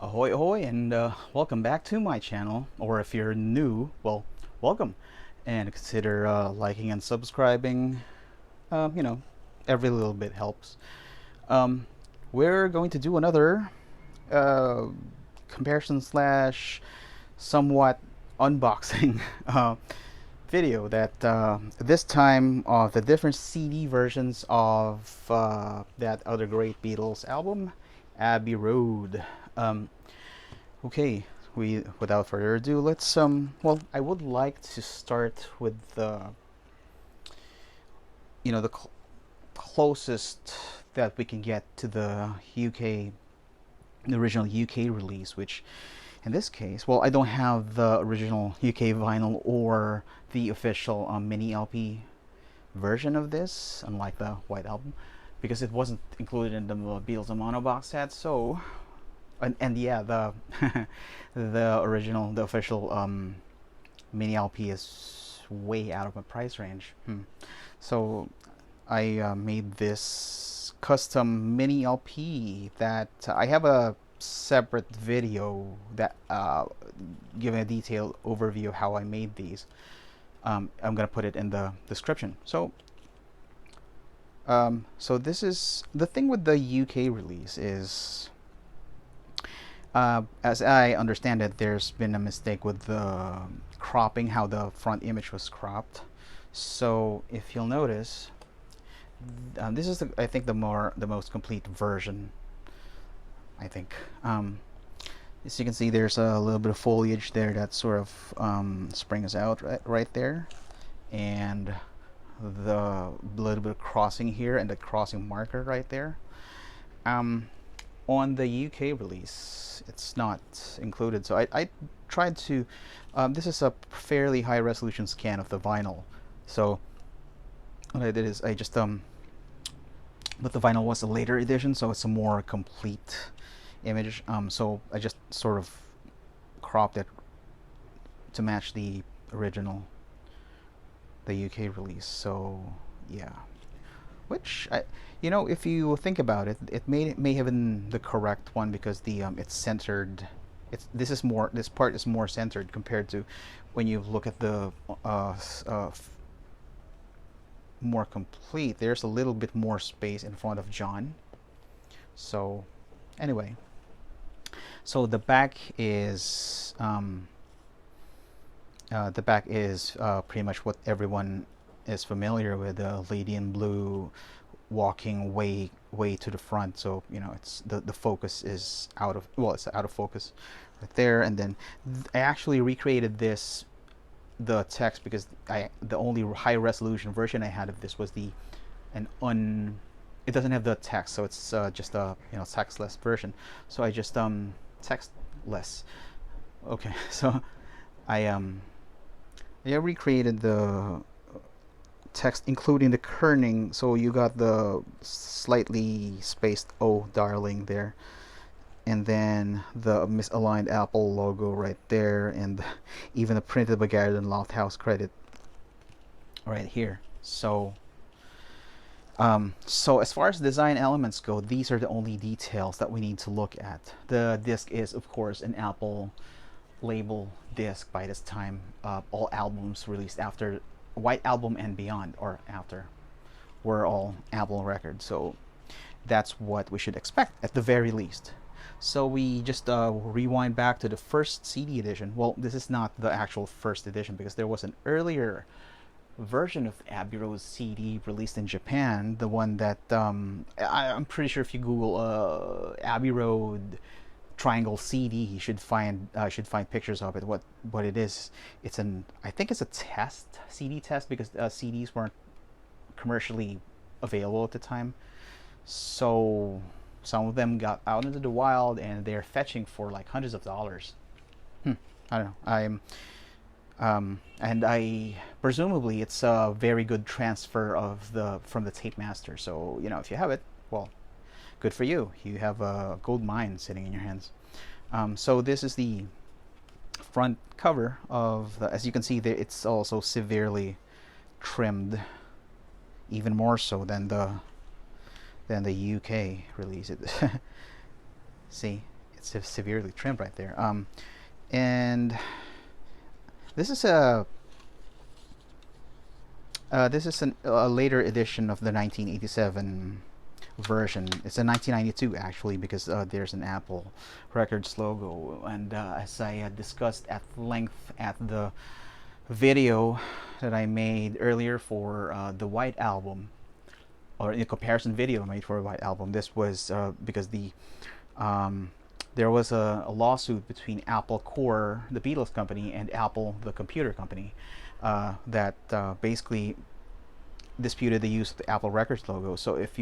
Ahoy ahoy and welcome back to my channel, or if you're new, well, welcome, and consider liking and subscribing. You know, every little bit helps. um, we're going to do another uh, comparison slash somewhat unboxing video that this time of the different CD versions of that other great Beatles album, Abbey Road. um, Okay, we without further ado, let's well, I would like to start with the the closest that we can get to the UK, the original UK release, which in this case, well, I don't have the original UK vinyl or the official mini LP version of this, unlike the White Album, because it wasn't included in the Beatles and Mono box set. So and yeah, the the original, the official mini LP is way out of my price range. So I made this custom mini LP that I have a separate video that giving a detailed overview of how I made these. I'm gonna put it in the description. So this is the thing with the UK release is, as I understand it, there's been a mistake with the cropping, how the front image was cropped. So if you'll notice, this is I think the most complete version. I think, as you can see, there's a little bit of foliage there that sort of springs out right there, and the little bit of crossing here and the crossing marker right there. On the UK release, it's not included, so I tried to this is a fairly high resolution scan of the vinyl. So what I did is I just but the vinyl was a later edition, so it's a more complete image. So I just sort of cropped it to match the original, the UK release. So yeah, which if you think about it, it may have been the correct one, because the it's centered. This part is more centered compared to when you look at the more complete. There's a little bit more space in front of John. So anyway, so the back is pretty much what everyone is familiar with, the lady in blue walking way to the front. So it's the focus is out of, well, it's out of focus right there. And then I actually recreated the text, because the only high resolution version I had of this was it doesn't have the text, so it's just a textless version. So I just textless. Okay, so I recreated the text, including the kerning. So you got the slightly spaced "Oh darling" there, and then the misaligned Apple logo right there, and even a printed Bulgarian Lofthouse credit right here. So as far as design elements go, these are the only details that we need to look at. The disc is, of course, an Apple label disc by this time. All albums released after White Album and beyond, or after, were all Apple records. So that's what we should expect at the very least. So we just rewind back to the first CD edition. Well, this is not the actual first edition, because there was an earlier version of Abbey Road CD released in Japan. The one that I'm pretty sure if you Google Abbey Road triangle CD, you should find pictures of it. What it is, I think it's a test CD test, because CDs weren't commercially available at the time. So some of them got out into the wild, and they're fetching for like hundreds of dollars. I don't know. And I presumably it's a very good transfer from the tape master. So if you have it, well, good for you. You have a gold mine sitting in your hands. So this is the front cover of as you can see there, it's also severely trimmed, even more so than the UK release. See, it's severely trimmed right there. And this is a a later edition of the 1987 version. It's a 1992 actually, because there's an Apple Records logo. And as I discussed at length at the video that I made earlier for the White Album, or the comparison video I made for a White Album, this was because um, there was a lawsuit between Apple Corps, the Beatles company, and Apple, the computer company, that basically disputed the use of the Apple Records logo. So if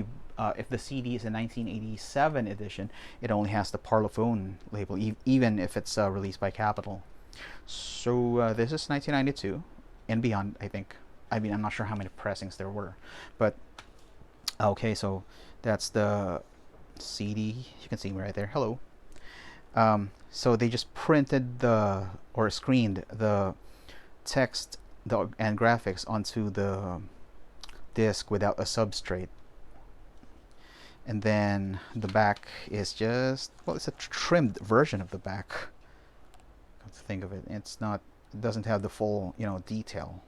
the CD is a 1987 edition, it only has the Parlophone label, even if it's released by Capitol. So this is 1992 and beyond, I think. I mean, I'm not sure how many pressings there were, but okay. So that's the CD. You can see me right there. Hello. So they just printed or screened the text and graphics onto the disc without a substrate, and then the back is just, well, it's a trimmed version of the back. Come to think of it, it doesn't have the full, detail.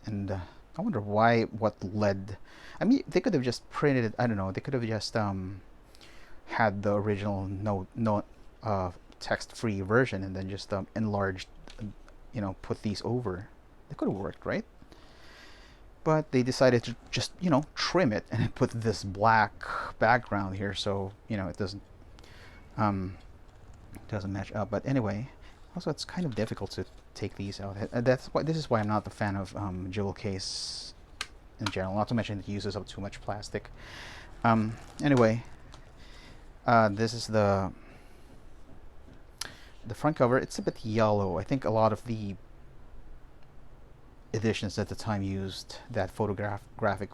And I wonder what led. I mean, they could have just printed it. I don't know. They could have just had the original text-free version and then just enlarged, put these over. They could have worked, right? But they decided to just, trim it and put this black background here, so it doesn't match up. But anyway, also it's kind of difficult to take these out. This is why I'm not a fan of jewel case in general. Not to mention it uses up too much plastic. Anyway, this is the front cover. It's a bit yellow. I think a lot of the editions at the time used that photographic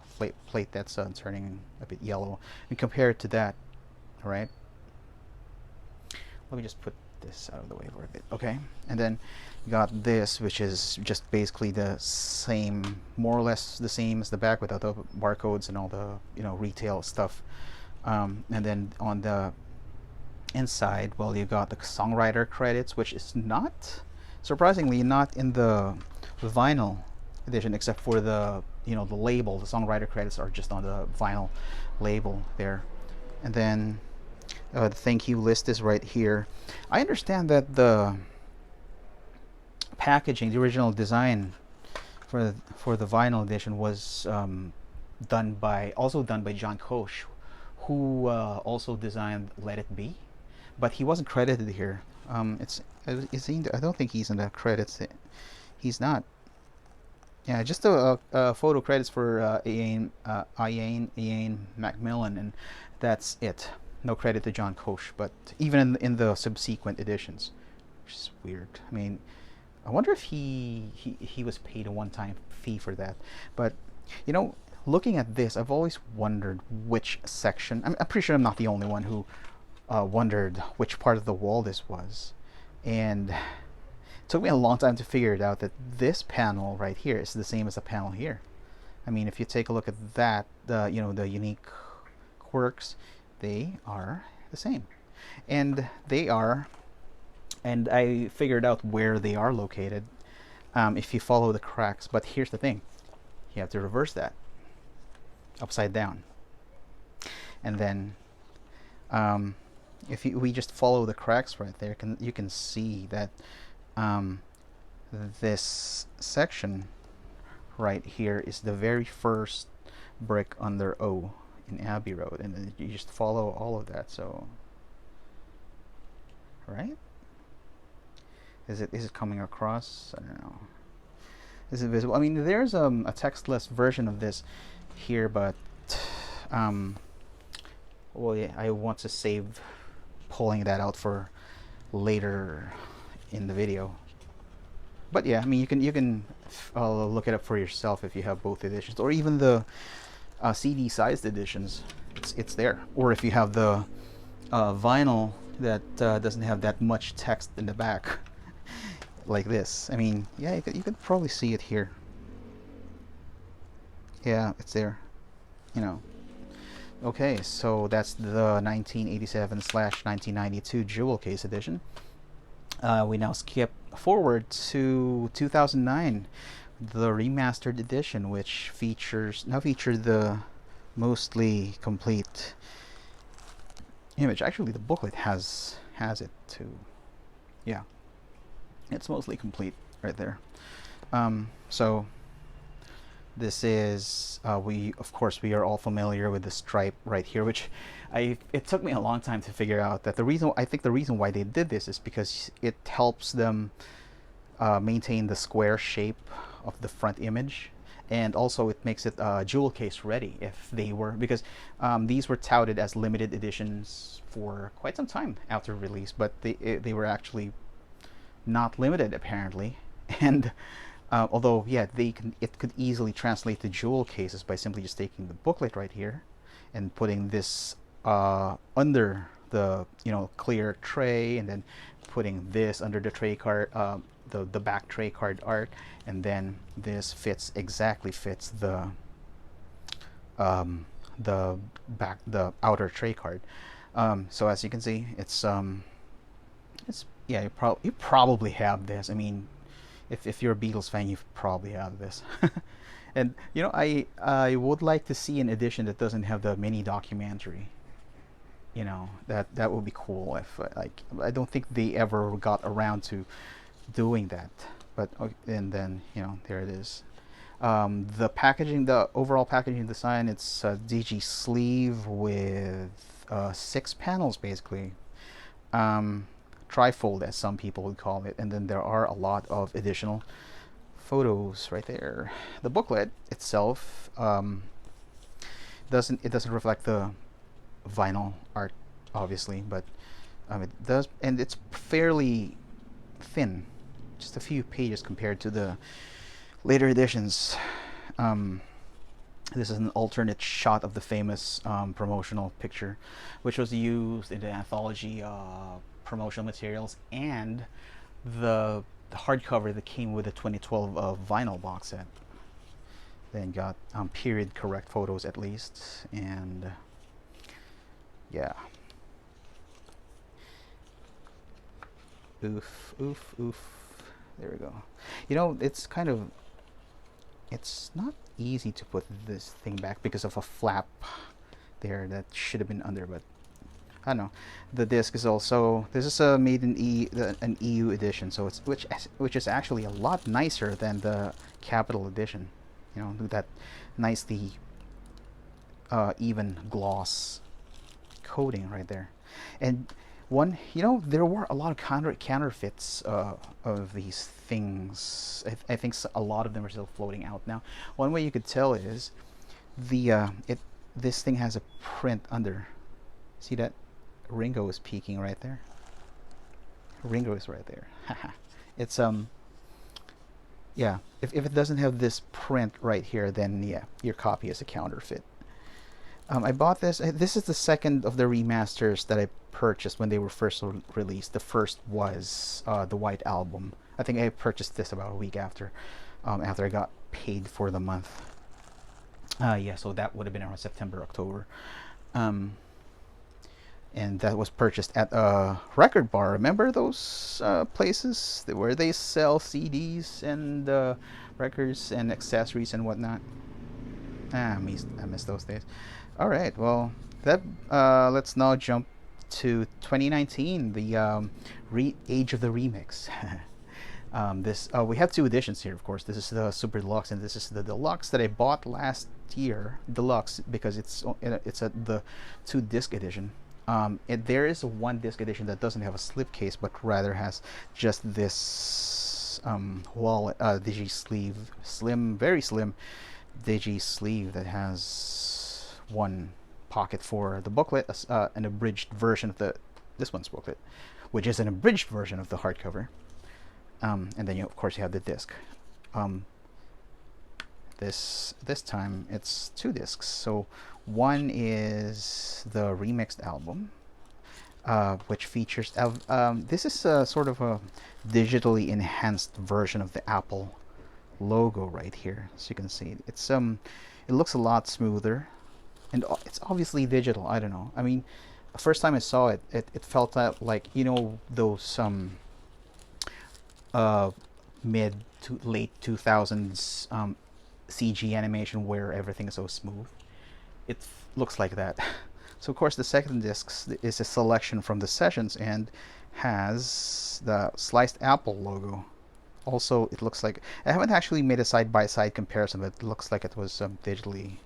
plate that's turning a bit yellow, and compare it to that. All right, let me just put this out of the way for a bit. Okay, and then you got this, which is just basically the same, more or less the same as the back, without the barcodes and all the retail stuff. And then on the inside, well, you got the songwriter credits, which is surprisingly not in the vinyl edition, except for the the label. The songwriter credits are just on the vinyl label there. And then the thank you list is right here. I understand that the packaging, the original design for the vinyl edition was done by John Koch, who also designed Let It Be, but he wasn't credited here. Is he? I don't think he's in the credits. He's not. Yeah, just a photo credits for Ian Macmillan, and that's it. No credit to John Koch, but even in the subsequent editions, which is weird. I mean, I wonder if he was paid a one-time fee for that. But looking at this, I've always wondered which section. I'm pretty sure I'm not the only one who wondered which part of the wall this was, and took me a long time to figure it out that this panel right here is the same as the panel here. I mean, if you take a look at that, the unique quirks, they are the same, and I figured out where they are located if you follow the cracks. But here's the thing: you have to reverse that upside down, and then if we just follow the cracks right there, you can see that this section right here is the very first brick under O in Abbey Road, and then you just follow all of that. So, right? Is it coming across? I don't know. Is it visible? I mean, there's a textless version of this here, but well, yeah, I want to save pulling that out for later in the video. But yeah, I mean, you can look it up for yourself if you have both editions, or even the CD sized editions. It's there. Or if you have the vinyl that doesn't have that much text in the back, like this. I mean, yeah, you could probably see it here. Yeah, it's there. Okay, so that's the 1987/1992 jewel case edition. We now skip forward to 2009, the remastered edition, which featured the mostly complete image. Actually, the booklet has it too. Yeah, it's mostly complete right there. So this is we of course we are all familiar with the stripe right here, which it took me a long time to figure out that the reason why they did this is because it helps them maintain the square shape of the front image, and also it makes it jewel case ready if they were, because these were touted as limited editions for quite some time after release, but they were actually not limited apparently. And although yeah, it could easily translate to jewel cases by simply just taking the booklet right here and putting this under the clear tray, and then putting this under the tray card, the back tray card art, and then this exactly fits um, the outer tray card. So as you can see, it's yeah, you probably have this. I mean, if you're a Beatles fan, you probably have this. And I would like to see an edition that doesn't have the mini documentary. That would be cool. If like, I don't think they ever got around to doing that. But and then there it is. The packaging, the overall packaging design, it's a DG sleeve with 6 panels basically. Um, Trifold, as some people would call it, and then there are a lot of additional photos right there. The booklet itself doesn't reflect the vinyl art, obviously, but it does, and it's fairly thin, just a few pages compared to the later editions. Um, this is an alternate shot of the famous promotional picture, which was used in the anthology promotional materials and the hardcover that came with the 2012 vinyl box set. Then got period correct photos at least, and yeah. Oof, oof, oof. There we go. It's not easy to put this thing back because of a flap there that should have been under, but I don't know. The disc is also, this is a made in an EU edition, so it's which is actually a lot nicer than the Capital edition. With that nicely even gloss coating right there. And there were a lot of counterfeits of these things. I think a lot of them are still floating out now. One way you could tell is this thing has a print under. See that? Ringo is peeking right there. Ringo is right there. It's yeah. If it doesn't have this print right here, then yeah, your copy is a counterfeit. I bought this. This is the second of the remasters that I purchased when they were first released. The first was the White Album. I think I purchased this about a week after I got paid for the month. Yeah, so that would have been around September, October. And that was purchased at a record bar. Remember those places where they sell CDs and records and accessories and whatnot? I miss those days. All right, well, let's now jump to 2019, the Age of the Remix. This we have two editions here, of course. This is the Super Deluxe, and this is the Deluxe that I bought last year. Deluxe because it's the 2-disc edition. There is a 1-disc edition that doesn't have a slipcase, but rather has just this wallet, digi sleeve, very slim digi sleeve that has one pocket for the booklet, an abridged version of this one's booklet, which is an abridged version of the hardcover, and then of course you have the disc. This time it's 2 discs. So one is the remixed album, which features this is sort of a digitally enhanced version of the Apple logo right here. As you can see, it looks a lot smoother. and it's obviously digital. I don't know. I mean, the first time I saw it, it felt like, you know, those uh, mid to late 2000s CG animation where everything is so smooth. It looks like that. So of course the second disc is a selection from the sessions and has the sliced apple logo. Also, it looks like, I haven't actually made a side-by-side comparison, but it looks like it was digitally,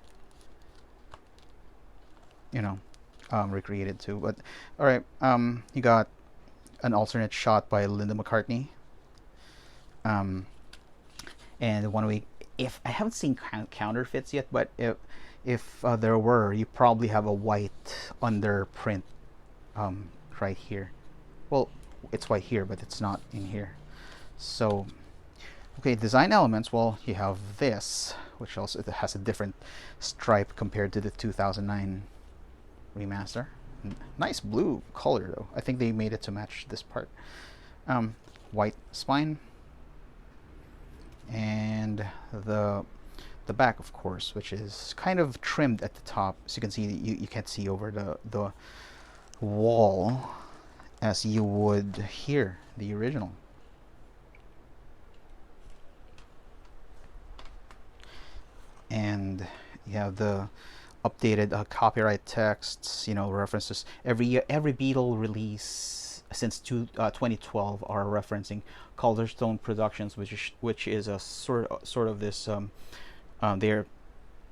you know, recreated too. But all right, you got an alternate shot by Linda McCartney. Um, and one week, if I haven't seen counterfeits yet, but if there were, you probably have a white underprint um, right here. Well, it's white here, but it's not in here. So, okay, design elements. Well, you have this, which also it has a different stripe compared to the 2009 remaster. Nice blue color though. I think they made it to match this part. White spine, and the back, of course, which is kind of trimmed at the top, so you can see you can't see over the wall as you would here the original. And you have the updated copyright texts, you know, references. Every Beatle release since 2012 are referencing Calderstone Productions, which is a sort of this their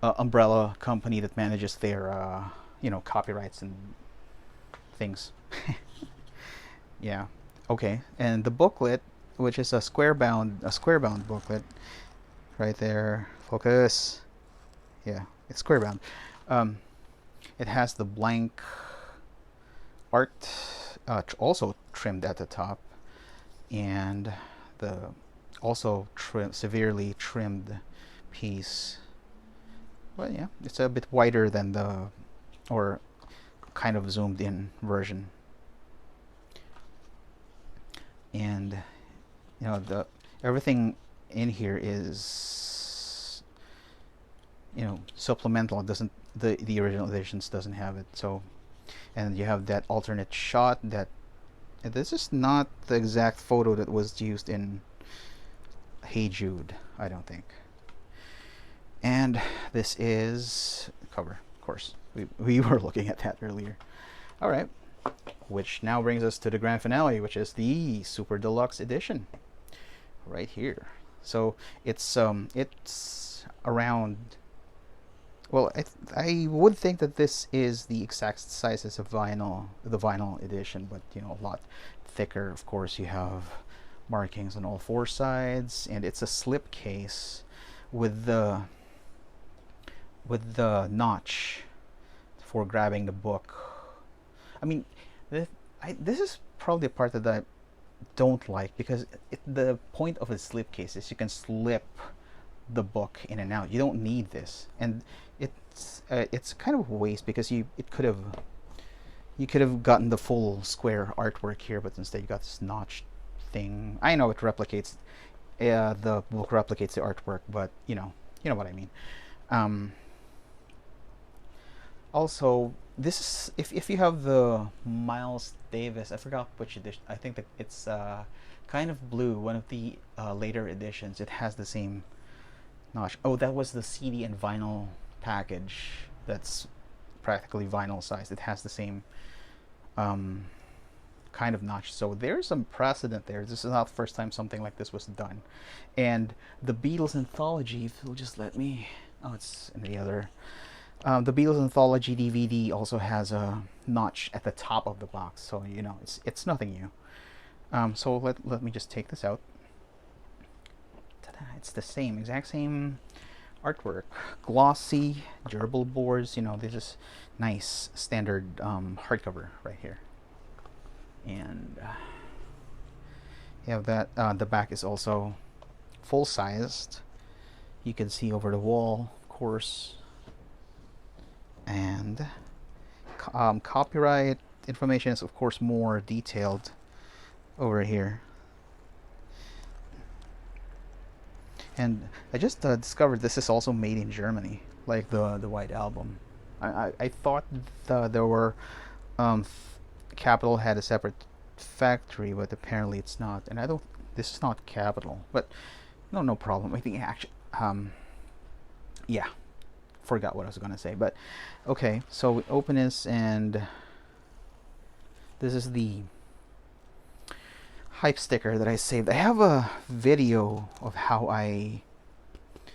umbrella company that manages their you know, copyrights and things. Yeah. Okay. And the booklet, which is a square bound booklet, right there. Focus. Yeah, it's square bound. Um, it has the blank art, also trimmed at the top, and the also severely trimmed piece. Well, yeah, it's a bit wider than the, or kind of zoomed in version. And you know, the everything in here is, you know, supplemental. It doesn't, the original editions doesn't have it. So, and you have that alternate shot that this is not the exact photo that was used in Hey Jude, I don't think. And this is cover, of course. We were looking at that earlier. All right, which now brings us to the grand finale, which is the super deluxe edition right here. So it's around, well, I would think that this is the exact size as a vinyl, the vinyl edition, but you know, a lot thicker. Of course, you have markings on all four sides, and it's a slip case with the notch for grabbing the book. I mean, this is probably the part that I don't like, because the point of a slipcase is you can slip the book in and out. You don't need this, and it's kind of a waste, because you could have gotten the full square artwork here, but instead you got this notched thing. I know it replicates the book replicates the artwork, but you know what I mean. Also, this is, if you have the Miles Davis, I forgot which edition. I think that it's kind of blue, one of the later editions. It has the same notch. Oh, that was the CD and vinyl package. That's practically vinyl size. It has the same kind of notch. So there's some precedent there. This is not the first time something like this was done. And the Beatles anthology, if you'll just let me. Oh, it's in the other. The Beatles anthology DVD also has a notch at the top of the box, so you know it's nothing new. So let me just take this out. Ta-da! It's the same, exact same artwork, glossy, durable boards. You know, this is nice standard hardcover right here, and you have that. The back is also full sized. You can see over the wall, of course. And copyright information is of course more detailed over here. And I just discovered this is also made in Germany, like the White Album. I thought there were um, Capital had a separate factory, but apparently it's not. And I don't. This is not Capital, but no problem. I think actually, yeah, forgot what I was gonna say. But okay, so we open this, and this is the hype sticker that I saved. I have a video of how I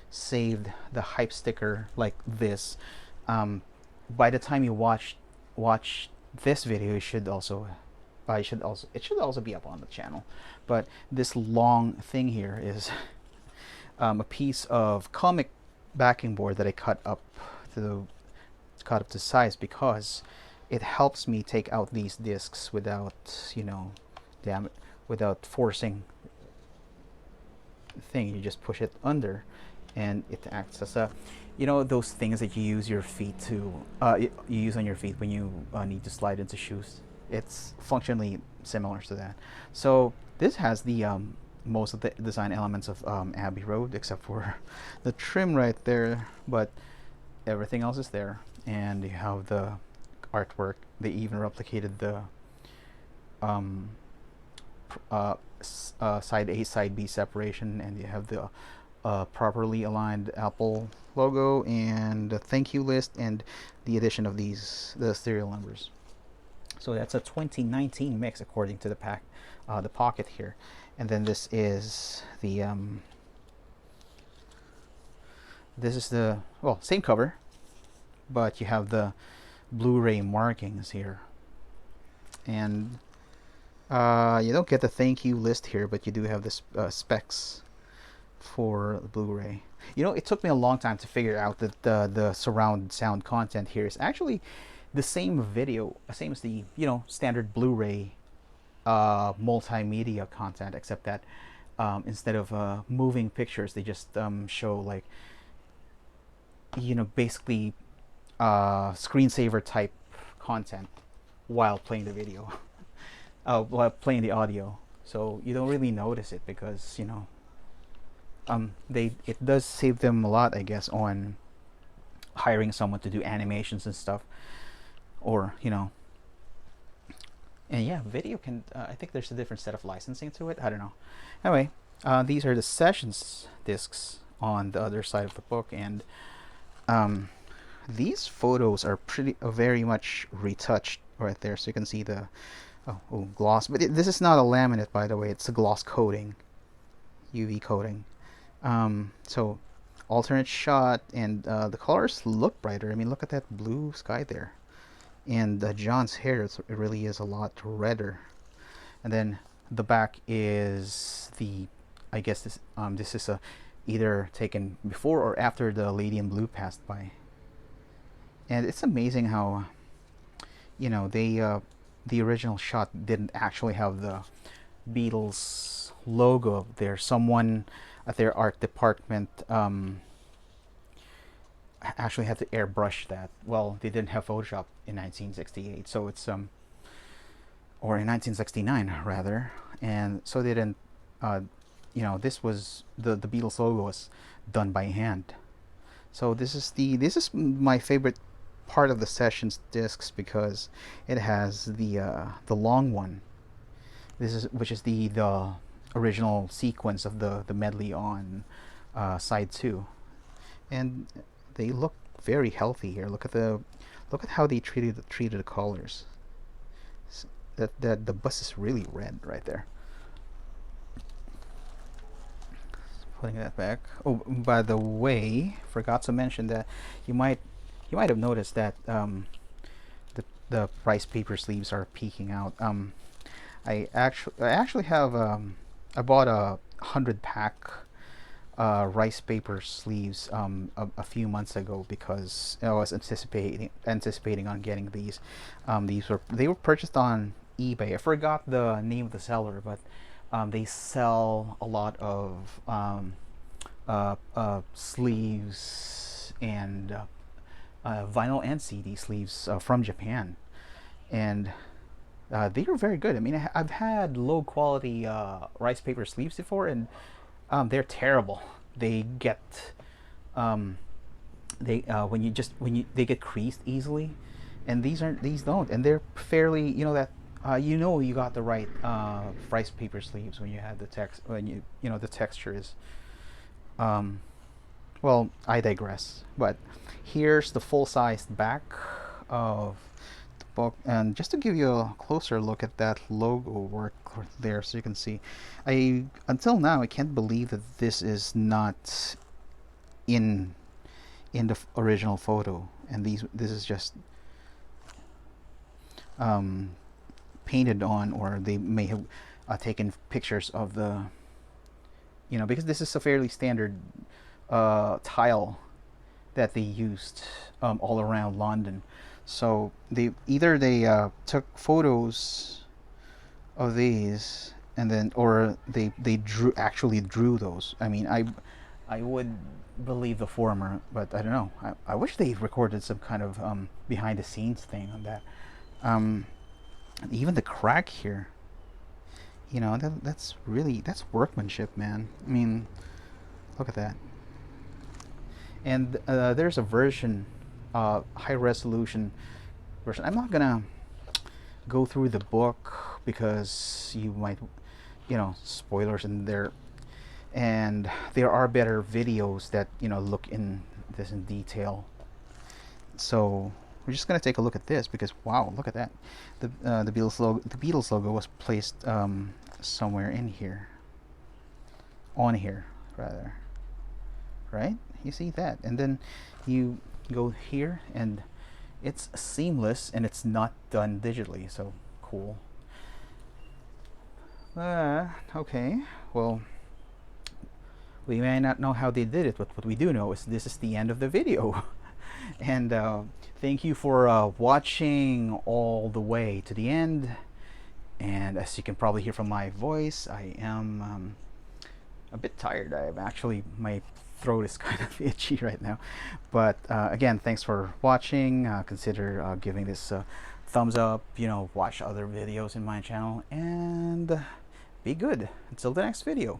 saved the hype sticker like this. Um, by the time you watch this video, it should also be up on the channel. But this long thing here is a piece of comic backing board that I cut up to size, because it helps me take out these discs without, without forcing the thing. You just push it under, and it acts as a, those things that you use your feet to, you use on your feet when you need to slide into shoes. It's functionally similar to that. So this has the most of the design elements of Abbey Road, except for the trim right there, but everything else is there. And you have the artwork. They even replicated the side A, side B separation, and you have the properly aligned Apple logo and the thank you list, and the addition of the serial numbers. So that's a 2019 mix according to the pocket here. And then this is the same cover, but you have the Blu-ray markings here, and you don't get the thank you list here, but you do have the specs for the Blu-ray. It took me a long time to figure out that the surround sound content here is actually the same same as the standard Blu-ray multimedia content, except that instead of moving pictures, they just show, like, basically screensaver type content while playing the video, while playing the audio. So you don't really notice it, because it does save them a lot, I guess, on hiring someone to do animations and stuff, or and yeah, video can I think there's a different set of licensing to it. I don't know. Anyway, these are the sessions discs on the other side of the book, and these photos are very much retouched right there, so you can see the gloss. But this is not a laminate, by the way. It's a gloss coating, UV coating. So alternate shot, and the colors look brighter. I mean, look at that blue sky there, and John's hair, it really is a lot redder. And then the back is I guess this is either taken before or after the lady in blue passed by. And it's amazing how the original shot didn't actually have the Beatles logo there. Someone at their art department actually had to airbrush that. Well, they didn't have Photoshop in 1968, so it's or in 1969 rather, and so they didn't. This was the Beatles logo was done by hand. So this is my favorite part of the sessions discs, because it has the long one. Which is the original sequence of the medley on side 2, and they look very healthy here. Look at how they treated the colors. That the bus is really red right there. Putting that back. Oh, by the way, forgot to mention that you might have noticed that the rice paper sleeves are peeking out. I actually have I bought a 100-pack rice paper sleeves a few months ago, because I was anticipating on getting these. They were purchased on eBay. I forgot the name of the seller, but they sell a lot of sleeves and vinyl and CD sleeves from Japan, and they are very good. I mean, I've had low quality rice paper sleeves before, and they're terrible. They get They when you they get creased easily, and these don't, and they're fairly, that you got the right rice paper sleeves when you had the text when the texture is um, well, I digress. But here's the full-sized back of the book, and just to give you a closer look at that logo work there, so you can see, I until now I can't believe that this is not in the original photo, and this is just um, painted on, or they may have taken pictures of the, because this is a fairly standard tile that they used all around London. So they took photos of these, and then, or they drew those. I mean, I would believe the former, but I don't know. I wish they recorded some kind of behind the scenes thing on that. Um, Even the crack here, that's workmanship, man. I mean, look at that. And there's a version, high resolution version. I'm not gonna go through the book because you might, spoilers in there. And there are better videos that look in this in detail. So we're just gonna take a look at this because wow, look at that. The Beatles logo was placed somewhere in here, on here rather, right? You see that, and then you go here, and it's seamless, and it's not done digitally. So cool. Okay, well, we may not know how they did it, but what we do know is this is the end of the video. And thank you for watching all the way to the end. And as you can probably hear from my voice, I am a bit tired. My throat is kind of itchy right now. But again, thanks for watching. Consider giving this a thumbs up. Watch other videos in my channel, and be good. Until the next video.